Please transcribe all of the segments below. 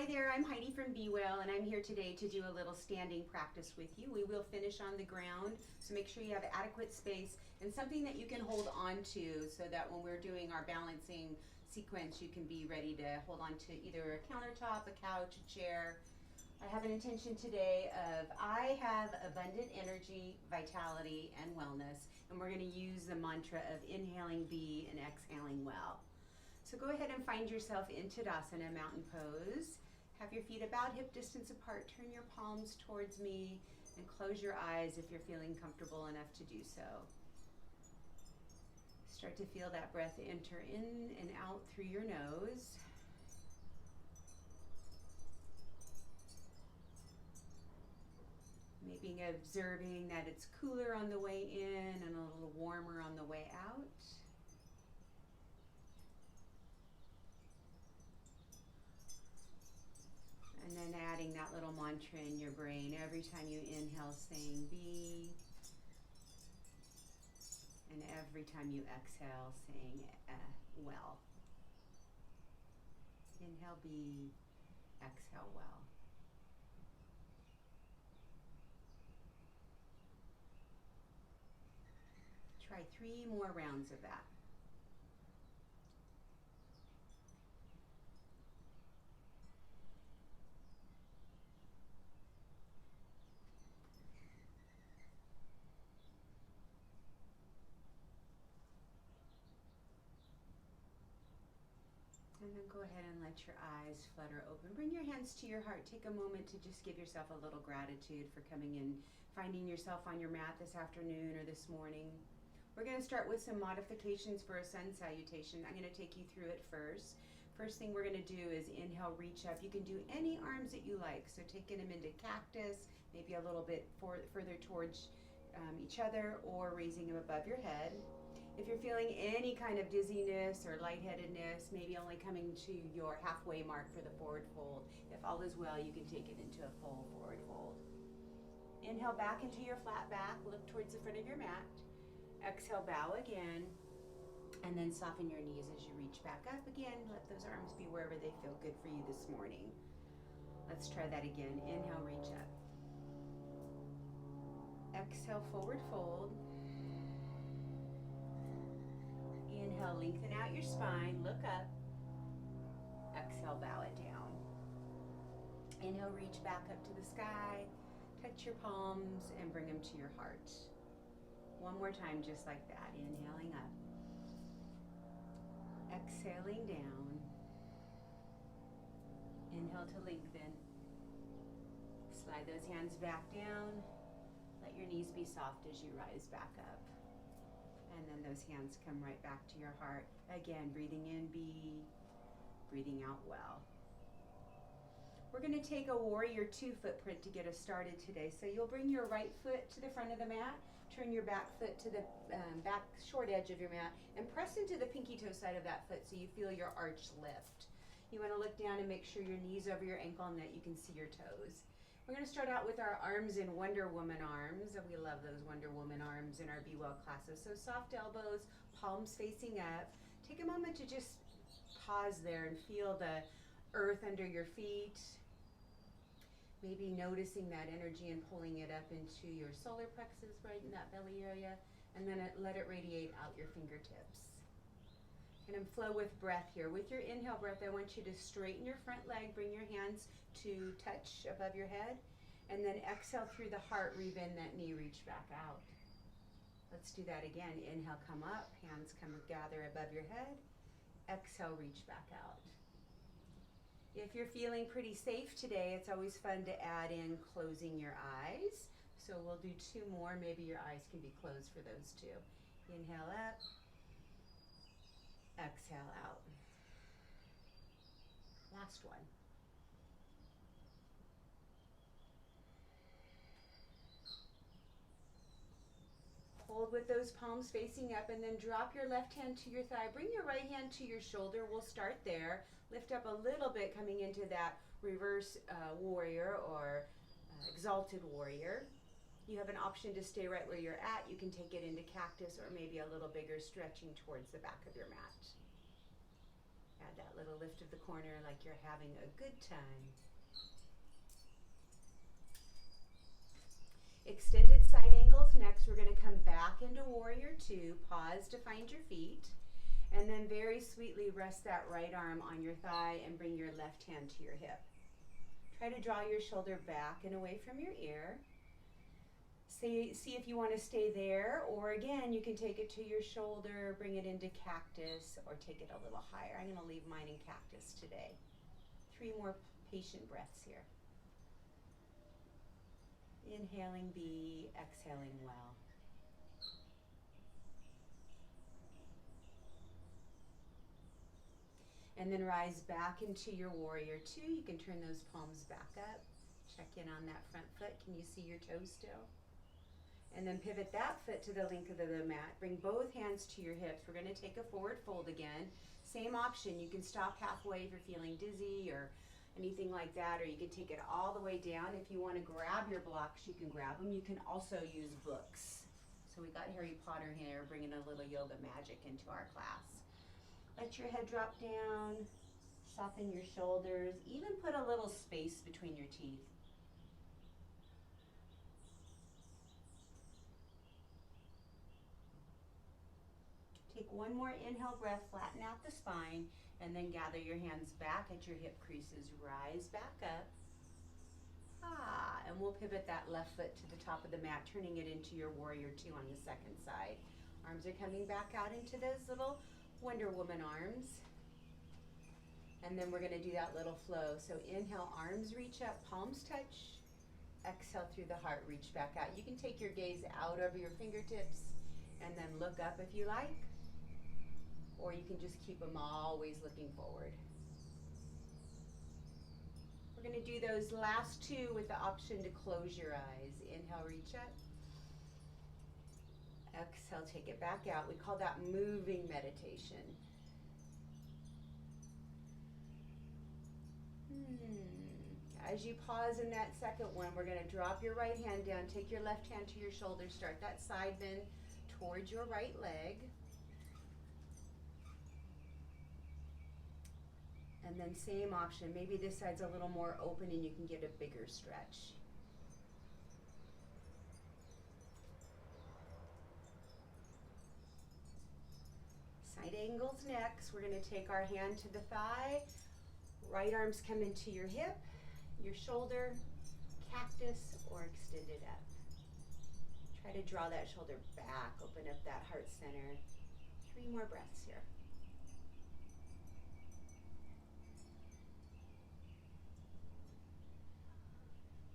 Hi there, I'm Heidi from Be Well, and I'm here today to do a little standing practice with you. We will finish on the ground, so make sure you have adequate space and something that you can hold on to so that when we're doing our balancing sequence, you can be ready to hold on to either a countertop, a couch, a chair. I have an intention today of I have abundant energy, vitality, and wellness, and we're going to use the mantra of inhaling Be and exhaling well. So go ahead and find yourself in Tadasana, mountain pose. Have your feet about hip distance apart. Turn your palms towards me and close your eyes if you're feeling comfortable enough to do so. Start to feel that breath enter in and out through your nose. Maybe observing that it's cooler on the way in and a little warmer on the way out. And then adding that little mantra in your brain every time you inhale, saying Be, and every time you exhale, saying well. Inhale, Be, exhale, well. Try 3 more rounds of that. And then go ahead and let your eyes flutter open. Bring your hands to your heart. Take a moment to just give yourself a little gratitude for coming in, finding yourself on your mat this afternoon or this morning. We're going to start with some modifications for a sun salutation. I'm going to take you through it first. First thing we're going to do is inhale, reach up. You can do any arms that you like. So taking them into cactus, maybe a little bit further towards each other, or raising them above your head. If you're feeling any kind of dizziness or lightheadedness, maybe only coming to your halfway mark for the forward fold. If all is well, you can take it into a full forward fold. Inhale back into your flat back, look towards the front of your mat. Exhale, bow again, and then soften your knees as you reach back up again. Let those arms be wherever they feel good for you this morning. Let's try that again. Inhale, reach up. Exhale, forward fold. Inhale, lengthen out your spine, look up. Exhale, bow it down. Inhale, reach back up to the sky, touch your palms, and bring them to your heart. One more time, just like that. Inhaling up. Exhaling down. Inhale to lengthen. Slide those hands back down. Let your knees be soft as you rise back up. And then those hands come right back to your heart. Again, breathing in, Be, breathing out, well. We're going to take a warrior 2 footprint to get us started today. So you'll bring your right foot to the front of the mat, turn your back foot to the back short edge of your mat, and press into the pinky toe side of that foot so you feel your arch lift. You want to look down and make sure your knee's over your ankle and that you can see your toes. We're going to start out with our arms in Wonder Woman arms. We love those Wonder Woman arms in our Be Well classes. So soft elbows, palms facing up. Take a moment to just pause there and feel the earth under your feet. Maybe noticing that energy and pulling it up into your solar plexus right in that belly area. And then let it radiate out your fingertips. And flow with breath here. With your inhale breath, I want you to straighten your front leg, bring your hands to touch above your head, and then exhale through the heart, rebend that knee, reach back out. Let's do that again. Inhale, come up, hands come gather above your head. Exhale, reach back out. If you're feeling pretty safe today, it's always fun to add in closing your eyes. So we'll do 2 more. Maybe your eyes can be closed for those 2. Inhale up. Exhale out. Last one. Hold with those palms facing up and then drop your left hand to your thigh. Bring your right hand to your shoulder. We'll start there. Lift up a little bit coming into that reverse warrior or exalted warrior. You have an option to stay right where you're at. You can take it into cactus or maybe a little bigger, stretching towards the back of your mat. Add that little lift of the corner like you're having a good time. Extended side angles next. We're going to come back into warrior two. Pause to find your feet. And then very sweetly rest that right arm on your thigh and bring your left hand to your hip. Try to draw your shoulder back and away from your ear. See if you want to stay there, or again, you can take it to your shoulder, bring it into cactus, or take it a little higher. I'm going to leave mine in cactus today. 3 more patient breaths here. Inhaling B, exhaling well. And then rise back into your warrior two. You can turn those palms back up. Check in on that front foot. Can you see your toes still? And then pivot that foot to the length of the mat. Bring both hands to your hips. We're going to take a forward fold again. Same option. You can stop halfway if you're feeling dizzy or anything like that, or you can take it all the way down. If you want to grab your blocks, you can grab them. You can also use books. So we got Harry Potter here, bringing a little yoga magic into our class. Let your head drop down, soften your shoulders, even put a little space between your teeth. Take one more inhale breath, flatten out the spine, and then gather your hands back at your hip creases. Rise back up. And we'll pivot that left foot to the top of the mat, turning it into your warrior two on the second side. Arms are coming back out into those little Wonder Woman arms. And then we're going to do that little flow. So inhale, arms reach up, palms touch. Exhale through the heart, reach back out. You can take your gaze out over your fingertips and then look up if you like. Or you can just keep them always looking forward. We're going to do those last two with the option to close your eyes. Inhale, reach up. Exhale, take it back out. We call that moving meditation. As you pause in that second one, we're going to drop your right hand down, take your left hand to your shoulder, start that side bend towards your right leg. And then same option, maybe this side's a little more open and you can get a bigger stretch. Side angles next. We're going to take our hand to the thigh, right arms come into your hip, your shoulder, cactus, or extend it up. Try to draw that shoulder back, open up that heart center. 3 more breaths here.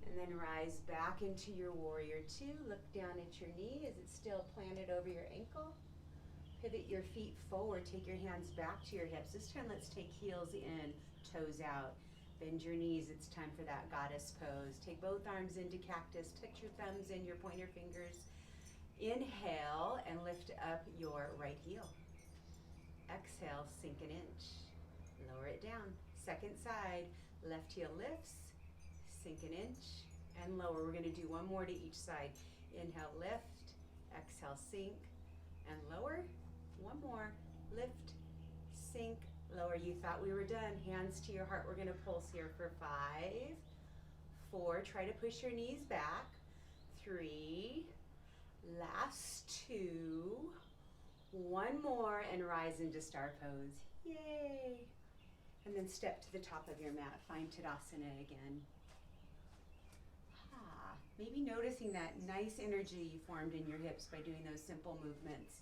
And then rise back into your warrior two. Look down at your knee. Is it still planted over your ankle? Pivot your feet forward. Take your hands back to your hips. This time let's take heels in, toes out. Bend your knees. It's time for that goddess pose. Take both arms into cactus. Touch your thumbs and your pointer fingers. Inhale and lift up your right heel. Exhale, sink an inch. Lower it down. Second side, left heel lifts. Sink an inch and lower. We're going to do one more to each side. Inhale, lift. Exhale, sink and lower. One more. Lift, sink, lower. You thought we were done. Hands to your heart. We're going to pulse here for 5, 4. Try to push your knees back. 3. Last 2. One more and rise into star pose. Yay! And then step to the top of your mat. Find Tadasana again. Maybe noticing that nice energy you formed in your hips by doing those simple movements.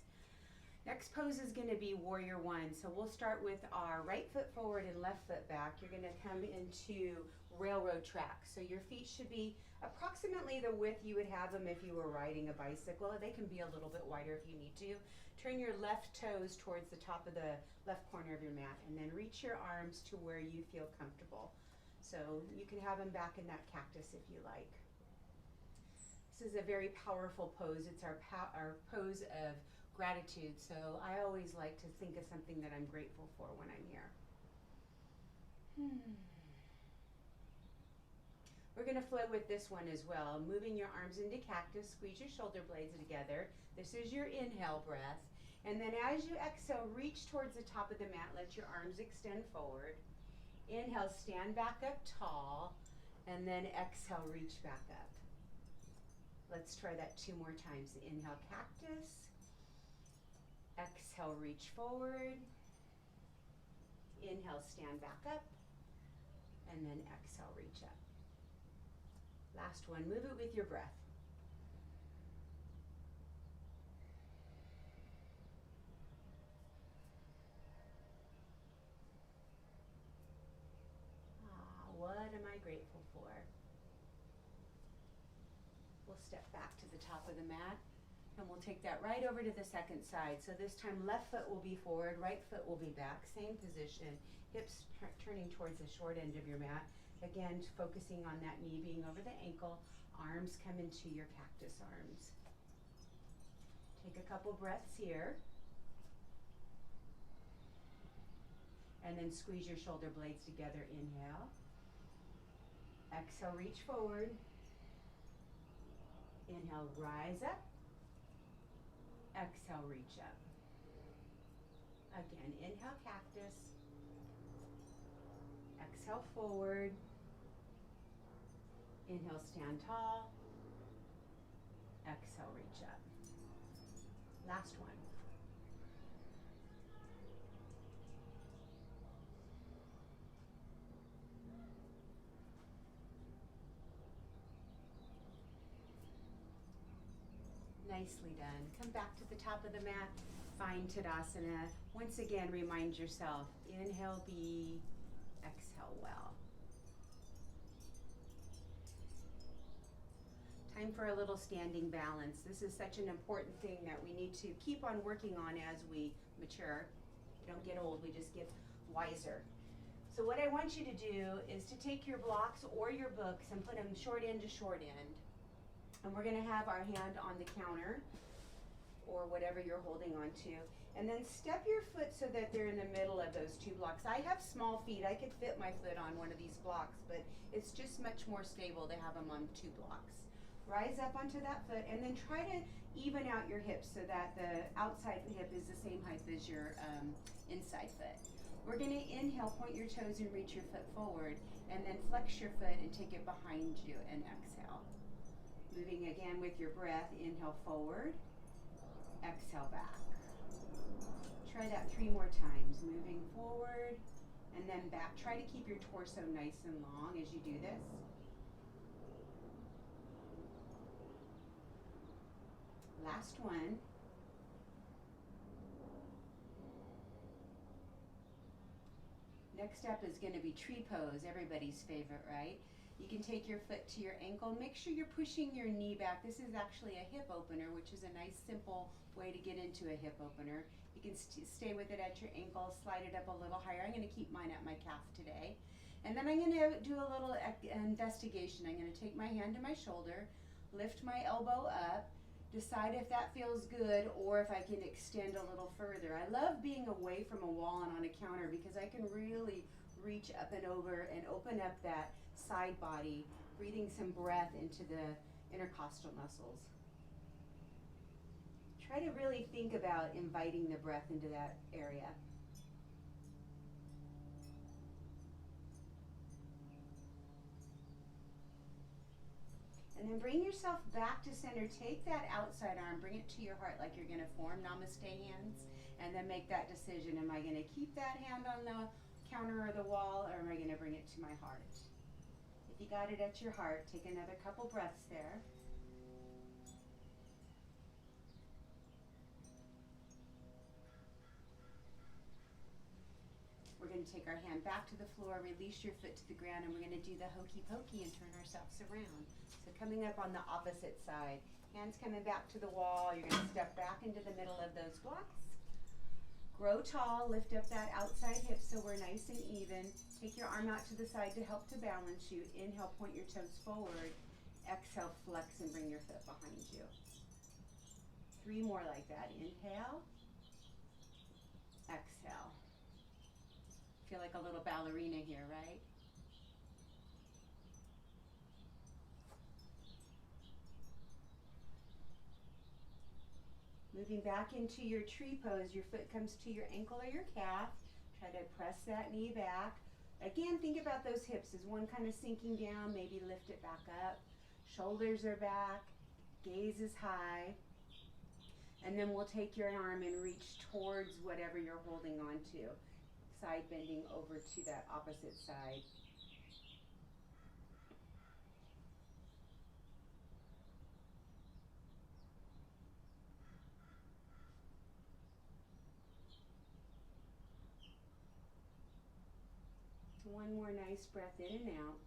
Next pose is going to be warrior one. So we'll start with our right foot forward and left foot back. You're going to come into railroad track. So your feet should be approximately the width you would have them if you were riding a bicycle. They can be a little bit wider if you need to. Turn your left toes towards the top of the left corner of your mat and then reach your arms to where you feel comfortable. So you can have them back in that cactus if you like. This is a very powerful pose. It's our pose of gratitude. So I always like to think of something that I'm grateful for when I'm here. We're going to flow with this one as well. Moving your arms into cactus, squeeze your shoulder blades together. This is your inhale breath. And then as you exhale, reach towards the top of the mat. Let your arms extend forward. Inhale, stand back up tall. And then exhale, reach back up. Let's try that 2 more times. Inhale, cactus. Exhale, reach forward. Inhale, stand back up. And then exhale, reach up. Last one, move it with your breath. What am I grateful for? We'll step back to the top of the mat and we'll take that right over to the second side. So this time left foot will be forward, right foot will be back, same position, hips turning towards the short end of your mat. Again, focusing on that knee being over the ankle, arms come into your cactus arms. Take a couple breaths here. And then squeeze your shoulder blades together, inhale. Exhale, reach forward. Inhale, rise up. Exhale, reach up. Again, inhale, cactus. Exhale, forward. Inhale, stand tall. Exhale, reach up. Last one. Nicely done. Come back to the top of the mat. Find Tadasana. Once again, remind yourself, inhale, be, exhale, well. Time for a little standing balance. This is such an important thing that we need to keep on working on as we mature. We don't get old, we just get wiser. So what I want you to do is to take your blocks or your books and put them short end to short end. And we're gonna have our hand on the counter or whatever you're holding on to. And then step your foot so that they're in the middle of those 2 blocks. I have small feet, I could fit my foot on one of these blocks, but it's just much more stable to have them on 2 blocks. Rise up onto that foot and then try to even out your hips so that the outside hip is the same height as your inside foot. We're gonna inhale, point your toes and reach your foot forward, and then flex your foot and take it behind you and exhale. Moving again with your breath, inhale forward, exhale back. Try that 3 more times, moving forward and then back. Try to keep your torso nice and long as you do this. Last one. Next up is going to be tree pose, everybody's favorite, right? You can take your foot to your ankle. Make sure you're pushing your knee back. This is actually a hip opener, which is a nice simple way to get into a hip opener. You can stay with it at your ankle, slide it up a little higher. I'm going to keep mine at my calf today. And then I'm going to do a little investigation. I'm going to take my hand to my shoulder, lift my elbow up, decide if that feels good or if I can extend a little further. I love being away from a wall and on a counter because I can really reach up and over and open up that side body, breathing some breath into the intercostal muscles. Try to really think about inviting the breath into that area. And then bring yourself back to center. Take that outside arm, bring it to your heart like you're going to form namaste hands, and then make that decision. Am I going to keep that hand on the counter or the wall, or am I going to bring it to my heart? If you got it at your heart, take another couple breaths there. We're going to take our hand back to the floor, release your foot to the ground, and we're going to do the hokey pokey and turn ourselves around. So coming up on the opposite side, hands coming back to the wall, you're going to step back into the middle of those blocks. Grow tall, lift up that outside hip so we're nice and even. Take your arm out to the side to help to balance you. Inhale, point your toes forward. Exhale, flex and bring your foot behind you. 3 more like that. Inhale. Exhale. Feel like a little ballerina here, right? Move Moving back into your tree pose, your foot comes to your ankle or your calf. Try to press that knee back. Again, think about those hips. Is one kind of sinking down? Maybe lift it back up. Shoulders are back. Gaze is high. And then we'll take your arm and reach towards whatever you're holding on to. Side bending over to that opposite side. One more nice breath in and out.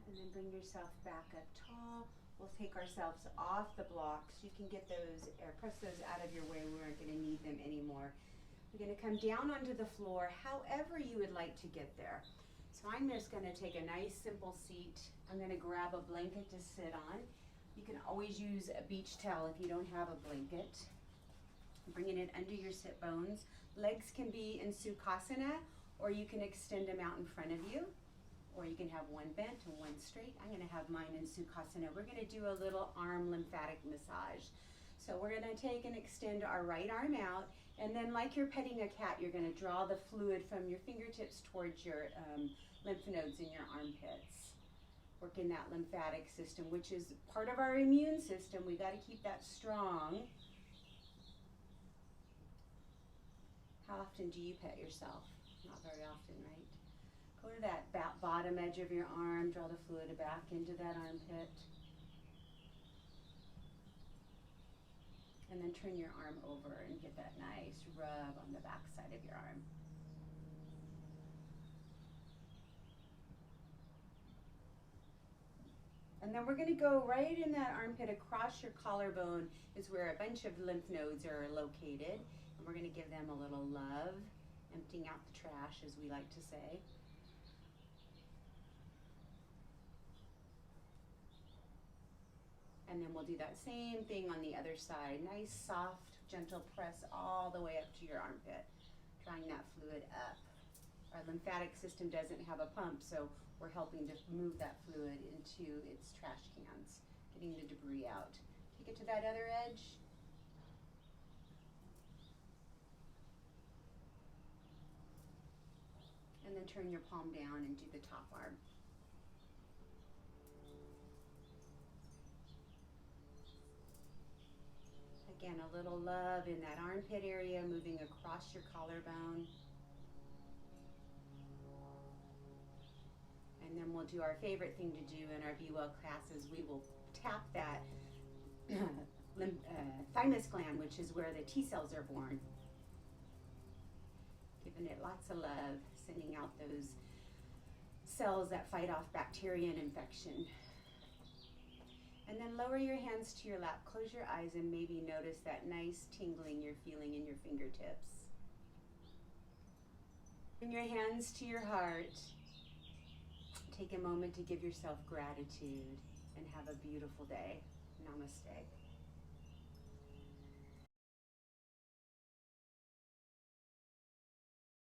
And then bring yourself back up tall. We'll take ourselves off the blocks. You can get those, or press those out of your way. We aren't going to need them anymore. We're going to come down onto the floor however you would like to get there. So I'm just going to take a nice simple seat. I'm going to grab a blanket to sit on. You can always use a beach towel if you don't have a blanket. Bringing it under your sit bones. Legs can be in Sukhasana, or you can extend them out in front of you. Or you can have one bent and one straight. I'm going to have mine in Sukhasana. We're going to do a little arm lymphatic massage. So we're going to take and extend our right arm out, and then like you're petting a cat, you're going to draw the fluid from your fingertips towards your lymph nodes in your armpits. Working that lymphatic system, which is part of our immune system. We got to keep that strong. How often do you pet yourself? Not very often, right? Go to that bottom edge of your arm, draw the fluid back into that armpit. And then turn your arm over and get that nice rub on the back side of your arm. And then we're going to go right in that armpit across your collarbone is where a bunch of lymph nodes are located. And we're going to give them a little love, emptying out the trash, as we like to say. And then we'll do that same thing on the other side. Nice, soft, gentle press all the way up to your armpit, drawing that fluid up. Our lymphatic system doesn't have a pump, so we're helping to move that fluid into its trash cans, getting the debris out. Take it to that other edge. And then turn your palm down and do the top arm. Again, a little love in that armpit area, moving across your collarbone. And then we'll do our favorite thing to do in our Be Well classes. We will tap that thymus gland, which is where the T cells are born. Giving it lots of love, sending out those cells that fight off bacteria and infection. And then lower your hands to your lap, close your eyes, and maybe notice that nice tingling you're feeling in your fingertips. Bring your hands to your heart. Take a moment to give yourself gratitude and have a beautiful day. Namaste.